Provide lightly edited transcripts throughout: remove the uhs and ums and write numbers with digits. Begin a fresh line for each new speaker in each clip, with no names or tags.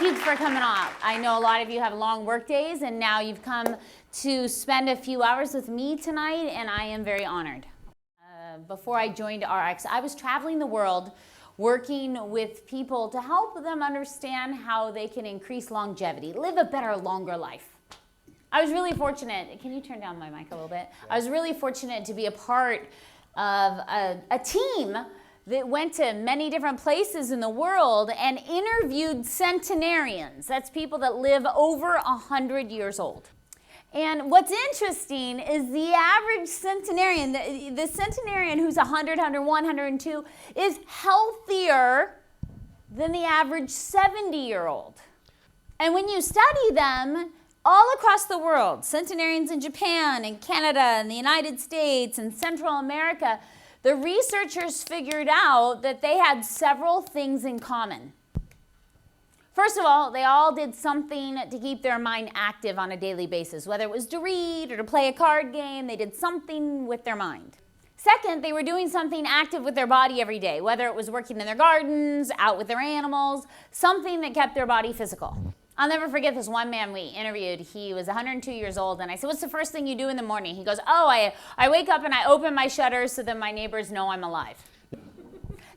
you for coming off. I know a lot of you have long work days, and now you've come to spend a few hours with me tonight, and I am very honored. Before I joined ARIIX, I was traveling the world working with people to help them understand how they can increase longevity, live a better, longer life. I was really fortunate. Can you turn down my mic a little bit? I was really fortunate to be a part of a team that went to many different places in the world and interviewed centenarians. That's people that live over 100 years old. And what's interesting is the average centenarian, the centenarian who's 100, 101, 102, is healthier than the average 70-year-old. And when you study them all across the world, centenarians in Japan and Canada and the United States and Central America, the researchers figured out that they had several things in common. First of all, they all did something to keep their mind active on a daily basis, whether it was to read or to play a card game. They did something with their mind. Second, they were doing something active with their body every day, whether it was working in their gardens, out with their animals, something that kept their body physical. I'll never forget this one man we interviewed. He was 102 years old, and I said, "What's the first thing you do in the morning?" He goes, "Oh, I wake up and I open my shutters so that my neighbors know I'm alive."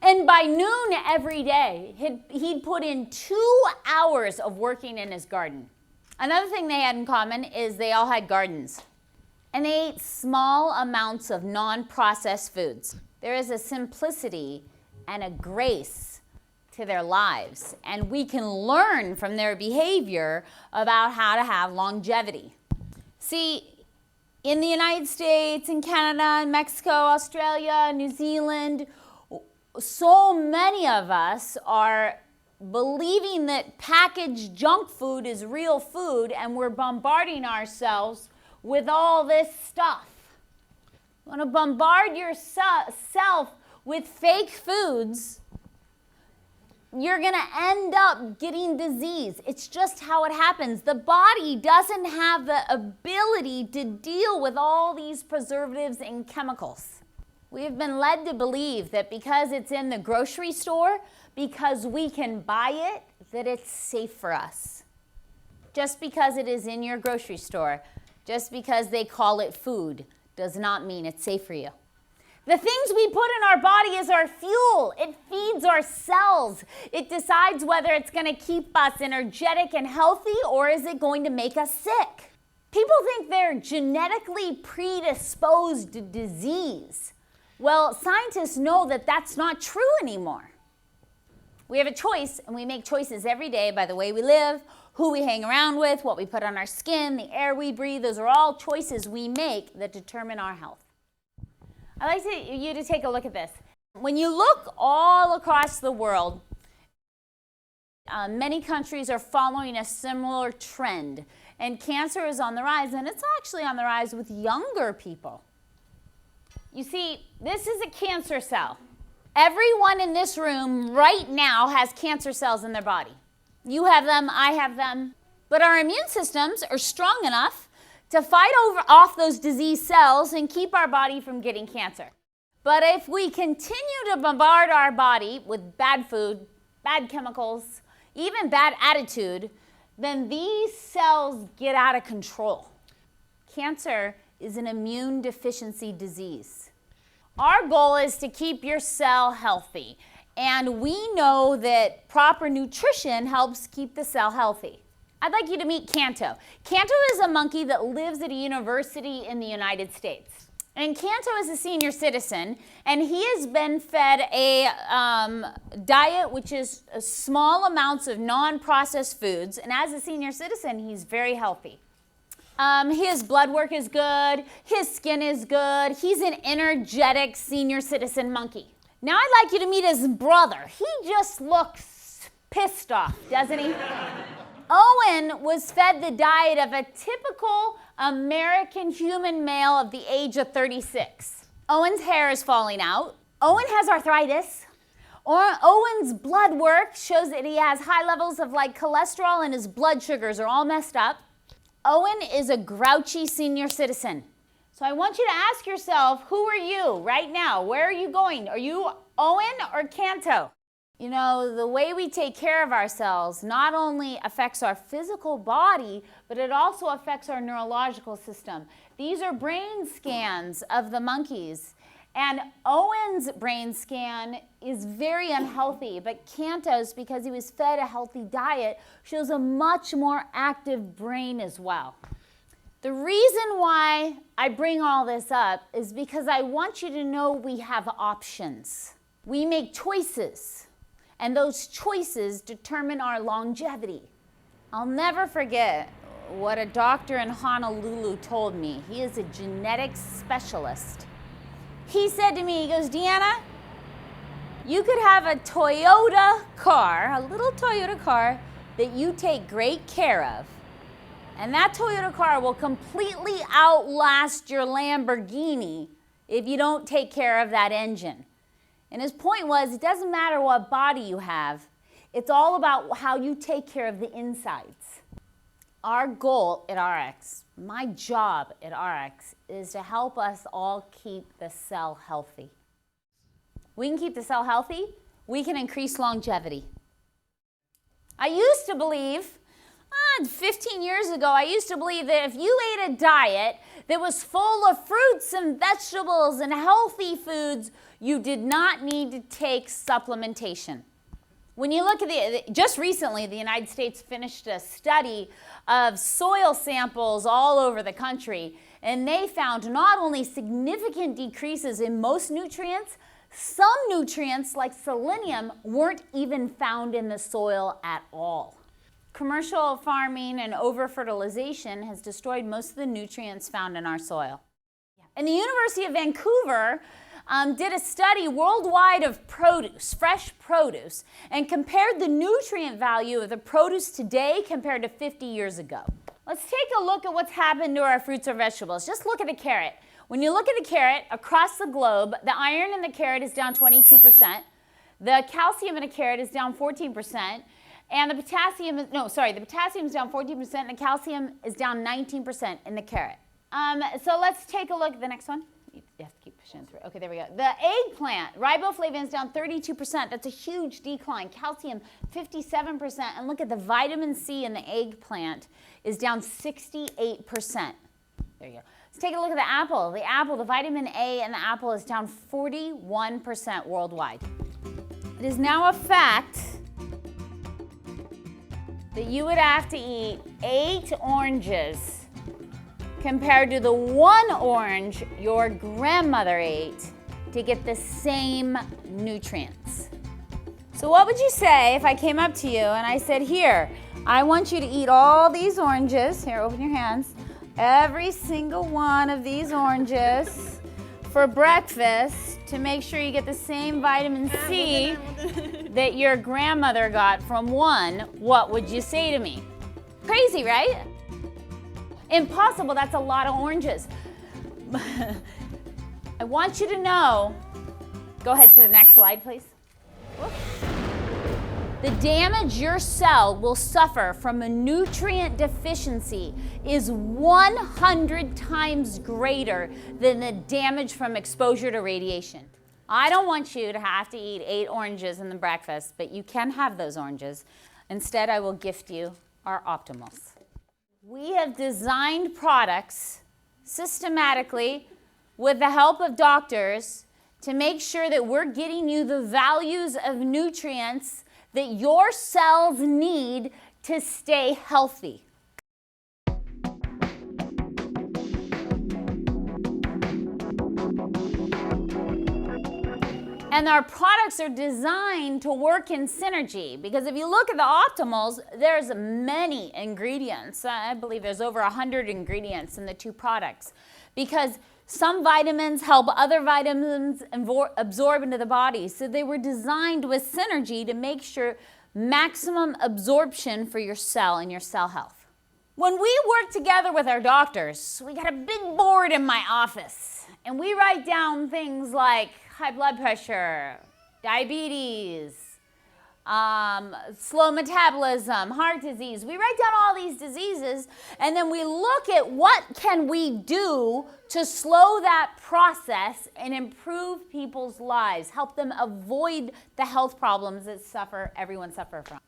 And by noon every day, he'd put in 2 hours of working in his garden. Another thing they had in common is they all had gardens. And they ate small amounts of non-processed foods. There is a simplicity and a grace to their lives. And we can learn from their behavior about how to have longevity. See, in the United States, in Canada, in Mexico, Australia, New Zealand, so many of us are believing that packaged junk food is real food, and we're bombarding ourselves with all this stuff. You want to bombard yourself with fake foods, you're going to end up getting disease. It's just how it happens. The body doesn't have the ability to deal with all these preservatives and chemicals. We have been led to believe that because it's in the grocery store, because we can buy it, that it's safe for us. Just because it is in your grocery store, just because they call it food, does not mean it's safe for you. The things we put in our body is our fuel. It feeds our cells. It decides whether it's going to keep us energetic and healthy, or is it going to make us sick. People think they're genetically predisposed to disease. Well, scientists know that that's not true anymore. We have a choice, and we make choices every day by the way we live, who we hang around with, what we put on our skin, the air we breathe. Those are all choices we make that determine our health. I'd like you to take a look at this. When you look all across the world, many countries are following a similar trend, and cancer is on the rise, and it's actually on the rise with younger people. You see, this is a cancer cell. Everyone in this room right now has cancer cells in their body. You have them, I have them. But our immune systems are strong enough to fight off those disease cells and keep our body from getting cancer. But if we continue to bombard our body with bad food, bad chemicals, even bad attitude, then these cells get out of control. Cancer is an immune deficiency disease. Our goal is to keep your cell healthy, and we know that proper nutrition helps keep the cell healthy. I'd like you to meet Kanto. Kanto is a monkey that lives at a university in the United States. And Kanto is a senior citizen, and he has been fed a diet which is small amounts of non-processed foods, and as a senior citizen, he's very healthy. His blood work is good, his skin is good, he's an energetic senior citizen monkey. Now I'd like you to meet his brother. He just looks pissed off, doesn't he? Owen was fed the diet of a typical American human male of the age of 36. Owen's hair is falling out. Owen has arthritis. Owen's blood work shows that he has high levels of cholesterol, and his blood sugars are all messed up. Owen is a grouchy senior citizen. So I want you to ask yourself, who are you right now? Where are you going? Are you Owen or Kanto? You know, the way we take care of ourselves not only affects our physical body, but it also affects our neurological system. These are brain scans of the monkeys. And Owen's brain scan is very unhealthy, but Kanto's, because he was fed a healthy diet, shows a much more active brain as well. The reason why I bring all this up is because I want you to know we have options. We make choices, and those choices determine our longevity. I'll never forget what a doctor in Honolulu told me. He is a genetics specialist. He said to me, he goes, Deanna, you could have a Toyota car, a little Toyota car that you take great care of, and that Toyota car will completely outlast your Lamborghini if you don't take care of that engine. And his point was, it doesn't matter what body you have, it's all about how you take care of the insides. Our goal at ARIIX, my job at ARIIX, is to help us all keep the cell healthy. We can keep the cell healthy, we can increase longevity. I used to believe, 15 years ago, I used to believe that if you ate a diet that was full of fruits and vegetables and healthy foods, you did not need to take supplementation. When you look at just recently, the United States finished a study of soil samples all over the country, and they found not only significant decreases in most nutrients, some nutrients like selenium weren't even found in the soil at all. Commercial farming and over-fertilization has destroyed most of the nutrients found in our soil. And the University of Vancouver did a study worldwide of produce, fresh produce, and compared the nutrient value of the produce today compared to 50 years ago. Let's take a look at what's happened to our fruits or vegetables. Just look at the carrot. When you look at the carrot across the globe, the iron in the carrot is down 22%, the calcium in a carrot is down 14%, and the potassium is, the potassium is down 14% and the calcium is down 19% in the carrot. So let's take a look at the next one. You have to keep pushing through. Okay, there we go. The eggplant, riboflavin is down 32%. That's a huge decline. Calcium, 57%. And look at the vitamin C in the eggplant is down 68%. There you go. Let's take a look at the apple. The vitamin A in the apple is down 41% worldwide. It is now a fact that you would have to eat 8 oranges compared to the 1 orange your grandmother ate to get the same nutrients. So what would you say if I came up to you and I said, here, I want you to eat all these oranges. Here, open your hands. Every single one of these oranges for breakfast to make sure you get the same vitamin C that your grandmother got from 1, what would you say to me? Crazy, right? Impossible, that's a lot of oranges. I want you to know, go ahead to the next slide, please. Whoops. The damage your cell will suffer from a nutrient deficiency is 100 times greater than the damage from exposure to radiation. I don't want you to have to eat 8 oranges in the breakfast, but you can have those oranges. Instead, I will gift you our Optimals. We have designed products systematically with the help of doctors to make sure that we're getting you the values of nutrients that your cells need to stay healthy. And our products are designed to work in synergy, because if you look at the Optimals, there's many ingredients. I believe there's over 100 ingredients in the 2 products, because some vitamins help other vitamins absorb into the body. So they were designed with synergy to make sure maximum absorption for your cell and your cell health. When we work together with our doctors, we got a big board in my office, and we write down things like high blood pressure, diabetes, slow metabolism, heart disease. We write down all these diseases, and then we look at what can we do to slow that process and improve people's lives, help them avoid the health problems that everyone suffers from.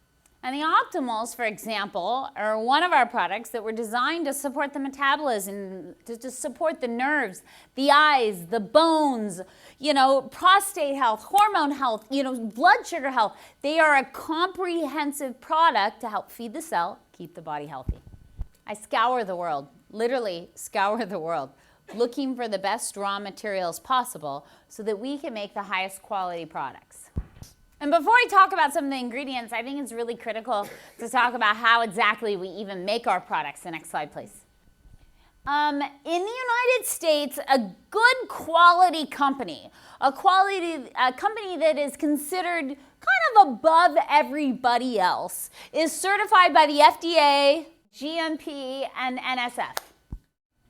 And the optimals, for example, are one of our products that were designed to support the metabolism, to support the nerves, the eyes, the bones, prostate health, hormone health, blood sugar health. They are a comprehensive product to help feed the cell, keep the body healthy. I scour the world, literally scour the world, looking for the best raw materials possible so that we can make the highest quality products. And before I talk about some of the ingredients, I think it's really critical to talk about how exactly we even make our products. The next slide, please. In the United States, a good quality company, a company that is considered kind of above everybody else, is certified by the FDA, GMP, and NSF.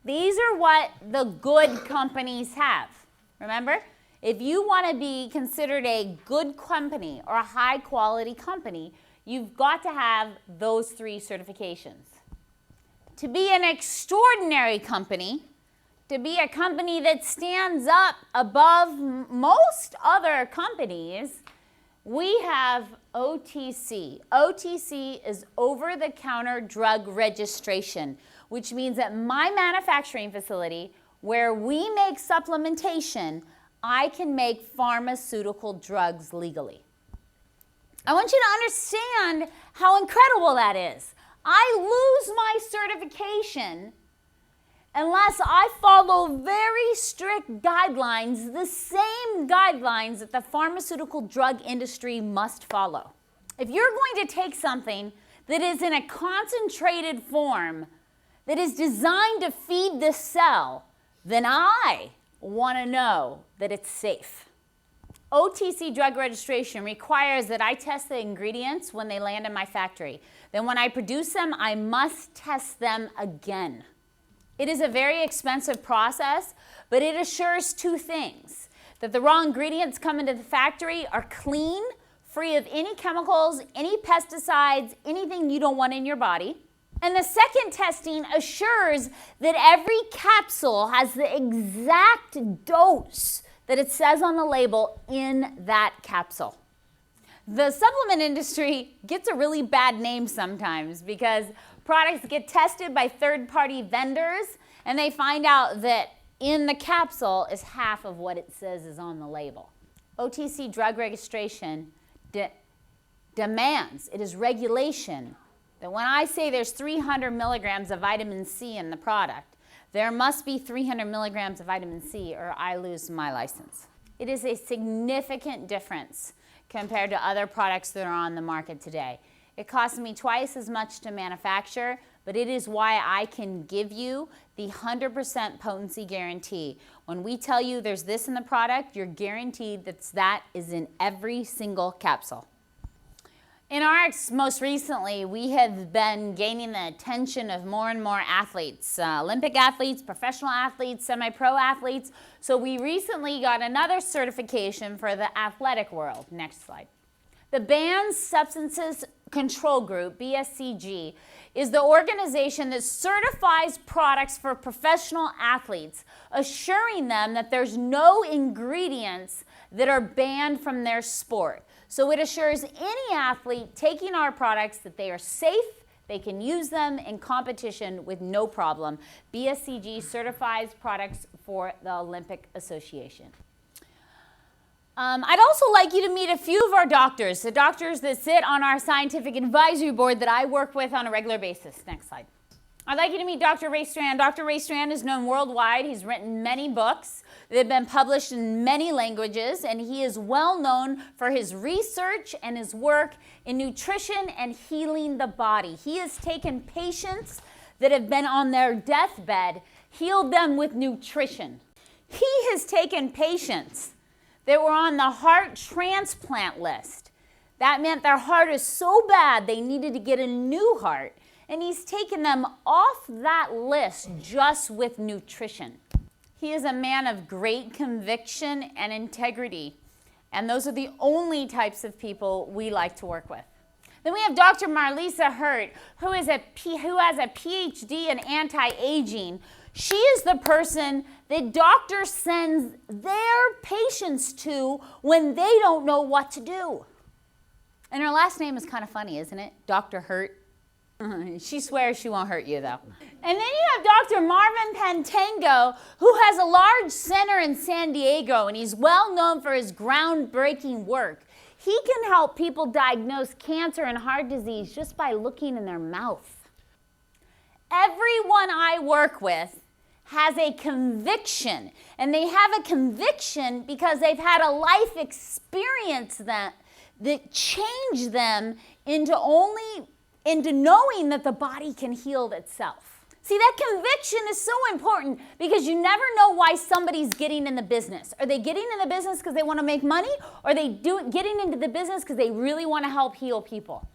These are what the good companies have. Remember? If you want to be considered a good company or a high quality company, you've got to have those 3 certifications. To be an extraordinary company, to be a company that stands up above most other companies, we have OTC. OTC is over-the-counter drug registration, which means at my manufacturing facility, where we make supplementation, I can make pharmaceutical drugs legally. I want you to understand how incredible that is. I lose my certification unless I follow very strict guidelines, the same guidelines that the pharmaceutical drug industry must follow. If you're going to take something that is in a concentrated form, that is designed to feed the cell, then I want to know that it's safe. OTC drug registration requires that I test the ingredients when they land in my factory. Then when I produce them, I must test them again. It is a very expensive process, but it assures 2 things: that the raw ingredients come into the factory are clean, free of any chemicals, any pesticides, anything you don't want in your body. And the second testing assures that every capsule has the exact dose that it says on the label in that capsule. The supplement industry gets a really bad name sometimes because products get tested by third-party vendors and they find out that in the capsule is half of what it says is on the label. OTC drug registration demands, it is regulation, that when I say there's 300 milligrams of vitamin C in the product, there must be 300 milligrams of vitamin C or I lose my license. It is a significant difference compared to other products that are on the market today. It costs me twice as much to manufacture, but it is why I can give you the 100% potency guarantee. When we tell you there's this in the product, you're guaranteed that is in every single capsule. In ARIIX, most recently, we have been gaining the attention of more and more athletes, Olympic athletes, professional athletes, semi-pro athletes. So we recently got another certification for the athletic world. Next slide. The Banned Substances Control Group, BSCG, is the organization that certifies products for professional athletes, assuring them that there's no ingredients that are banned from their sport. So it assures any athlete taking our products that they are safe, they can use them in competition with no problem. BSCG certifies products for the Olympic Association. I'd also like you to meet a few of our doctors, the doctors that sit on our scientific advisory board that I work with on a regular basis. Next slide. I'd like you to meet Dr. Ray Strand. Dr. Ray Strand is known worldwide. He's written many books that have been published in many languages, and he is well known for his research and his work in nutrition and healing the body. He has taken patients that have been on their deathbed, healed them with nutrition. He has taken patients that were on the heart transplant list. That meant their heart is so bad they needed to get a new heart. And he's taken them off that list just with nutrition. He is a man of great conviction and integrity. And those are the only types of people we like to work with. Then we have Dr. Marlisa Hurt, who has a PhD in anti-aging. She is the person that doctors send their patients to when they don't know what to do. And her last name is kind of funny, isn't it? Dr. Hurt. She swears she won't hurt you, though. And then you have Dr. Marvin Pantango, who has a large center in San Diego, and he's well known for his groundbreaking work. He can help people diagnose cancer and heart disease just by looking in their mouth. Everyone I work with has a conviction, and they have a conviction because they've had a life experience that changed them into knowing that the body can heal itself. See, that conviction is so important because you never know why somebody's getting in the business. Are they getting in the business because they want to make money, or are they getting into the business because they really want to help heal people?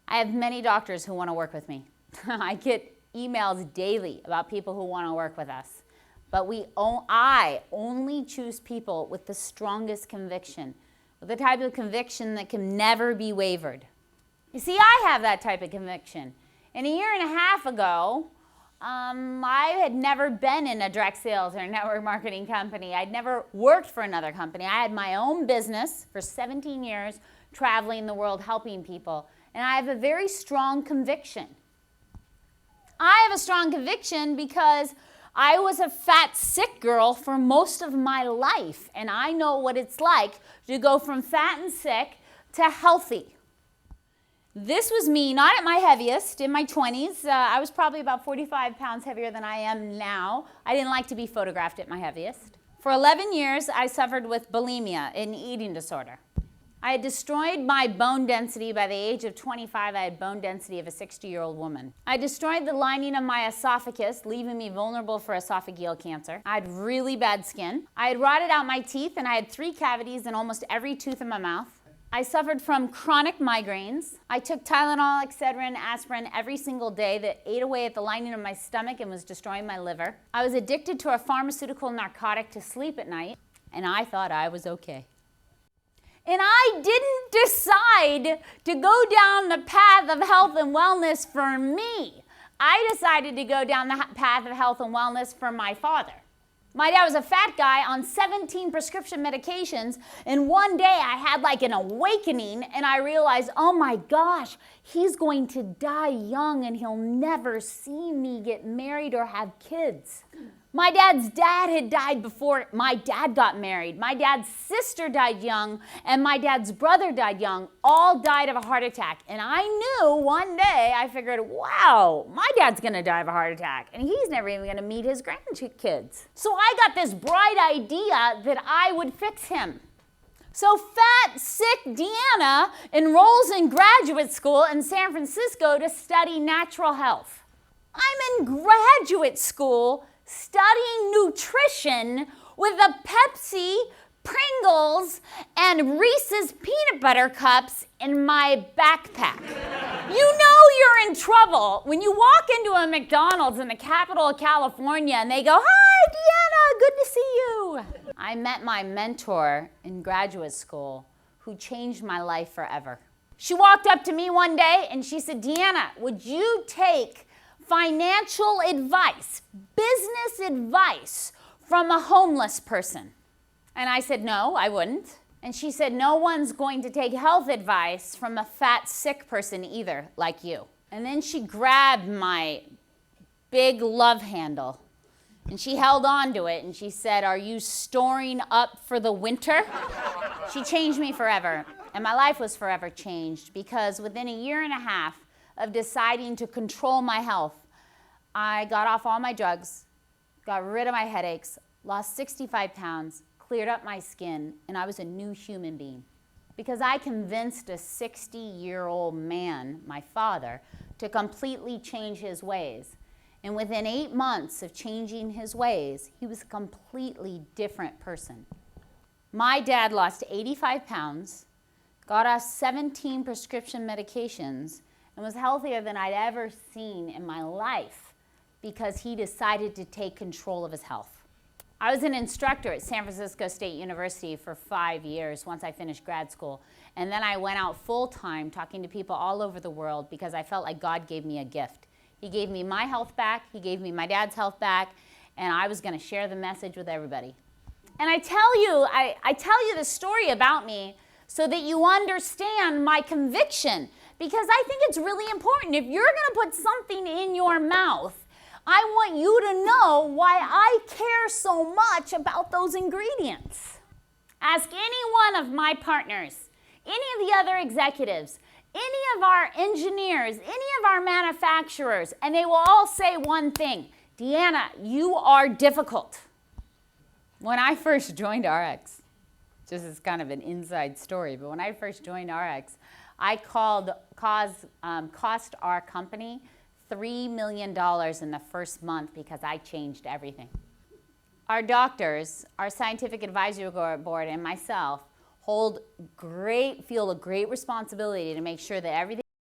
I have many doctors who want to work with me. I get emails daily about people who want to work with us. But I only choose people with the strongest conviction, with the type of conviction that can never be wavered. You see, I have that type of conviction. And a year and a half ago, I had never been in a direct sales or a network marketing company. I'd never worked for another company. I had my own business for 17 years, traveling the world, helping people. And I have a very strong conviction. I have a strong conviction because I was a fat, sick girl for most of my life. And I know what it's like to go from fat and sick to healthy. This was me, not at my heaviest, in my 20s. I was probably about 45 pounds heavier than I am now. I didn't like to be photographed at my heaviest. For 11 years, I suffered with bulimia, an eating disorder. I had destroyed my bone density. By the age of 25, I had bone density of a 60-year-old woman. I destroyed the lining of my esophagus, leaving me vulnerable for esophageal cancer. I had really bad skin. I had rotted out my teeth, and I had 3 cavities in almost every tooth in my mouth. I suffered from chronic migraines. I took Tylenol, Excedrin, aspirin every single day that ate away at the lining of my stomach and was destroying my liver. I was addicted to a pharmaceutical narcotic to sleep at night, and I thought I was okay. And I didn't decide to go down the path of health and wellness for me. I decided to go down the path of health and wellness for my father. My dad was a fat guy on 17 prescription medications, and one day I had like an awakening, and I realized, oh my gosh, he's going to die young and he'll never see me get married or have kids. My dad's dad had died before my dad got married. My dad's sister died young, and my dad's brother died young. All died of a heart attack. And I knew one day, I figured, wow, my dad's gonna die of a heart attack, and he's never even gonna meet his grandkids. So I got this bright idea that I would fix him. So fat, sick Deanna enrolls in graduate school in San Francisco to study natural health. I'm in graduate school studying nutrition with a Pepsi, Pringles, and Reese's peanut butter cups in my backpack. You know you're in trouble when you walk into a McDonald's in the capital of California and they go, "Hi, Deanna, good to see you." I met my mentor in graduate school who changed my life forever. She walked up to me one day and she said, "Deanna, would you take financial advice, business advice from a homeless person?" And I said, "No, I wouldn't." And she said, "No one's going to take health advice from a fat, sick person either, like you." And then she grabbed my big love handle and she held on to it and she said, "Are you storing up for the winter?" She changed me forever, and my life was forever changed because within a year and a half of deciding to control my health, I got off all my drugs, got rid of my headaches, lost 65 pounds, cleared up my skin, and I was a new human being. Because I convinced a 60-year-old man, my father, to completely change his ways. And within 8 months of changing his ways, he was a completely different person. My dad lost 85 pounds, got off 17 prescription medications, and was healthier than I'd ever seen in my life because he decided to take control of his health. I was an instructor at San Francisco State University for 5 years once I finished grad school. And then I went out full-time talking to people all over the world because I felt like God gave me a gift. He gave me my health back, he gave me my dad's health back, and I was going to share the message with everybody. And I tell you this story about me so that you understand my conviction, because I think it's really important. If you're going to put something in your mouth, I want you to know why I care so much about those ingredients. Ask any one of my partners, any of the other executives, any of our engineers, any of our manufacturers, and they will all say one thing: Deanna, you are difficult. When I first joined ARIIX, just as kind of an inside story, but when I first joined ARIIX, I cost our company $3 million in the first month because I changed everything. Our doctors, our scientific advisory board, and myself feel a great responsibility to make sure that everything